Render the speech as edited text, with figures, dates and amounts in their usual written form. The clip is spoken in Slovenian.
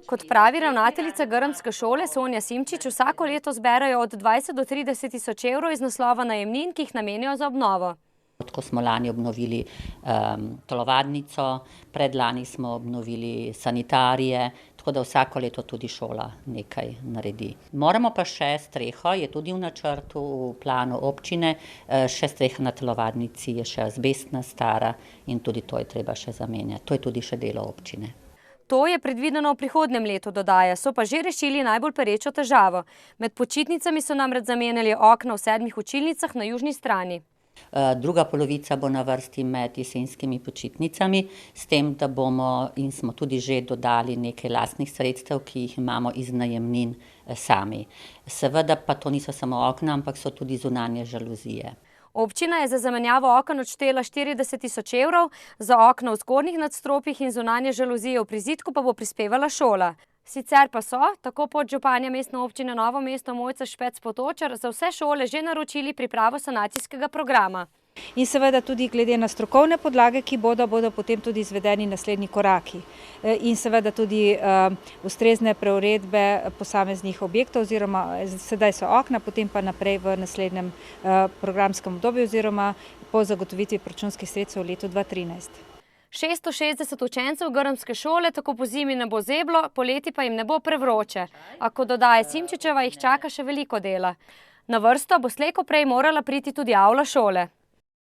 Kot pravi ravnateljica grmske šole Sonja Simčič, vsako leto zberajo od 20 do 30 tisoč evrov iz naslova najemnin, ki jih namenijo za obnovo. Ko smo lani obnovili telovadnico, predlani smo obnovili sanitarije, tako da vsako leto tudi šola nekaj naredi. Moramo pa še streho, je tudi v načrtu, v planu občine, še streha na telovadnici je še azbestna stara in tudi to je treba še zamenjati. To je tudi še delo občine. To je predvideno v prihodnjem letu, dodaja, so pa že rešili najbolj perečo težavo. Med počitnicami so namreč zamenjali okna v 7 učilnicah na južni strani. Druga polovica bo na vrsti med jesenskimi počitnicami, s tem, da bomo in smo tudi že dodali nekaj lastnih sredstev, ki jih imamo iz najemnin sami. Seveda pa to niso samo okna, ampak so tudi zunanje žaluzije. Občina je za zamenjavo oken odštela 40 tisoč evrov, za okna v zgornjih nadstropjih in zunanje žaluzije v prizidku pa bo prispevala šola. Sicer pa so, tako podžupanja Mestne občine Novo mesto Mojca Špec Potočar, za vse šole že naročili pripravo sanacijskega programa. In seveda tudi glede na strokovne podlage, ki bodo potem tudi izvedeni naslednji koraki. In seveda tudi ustrezne preuredbe posameznih objektov, oziroma sedaj so okna, potem pa naprej v naslednjem programskem obdobju oziroma po zagotovitvi proračunskih sredstev v letu 2013. 660 učencev grmske šole tako po zimi ne bo zeblo, poleti pa jim ne bo prevroče. A kot dodaja Simčičeva, jih čaka še veliko dela. Na vrsto bo slej ko prej morala priti tudi avla šole.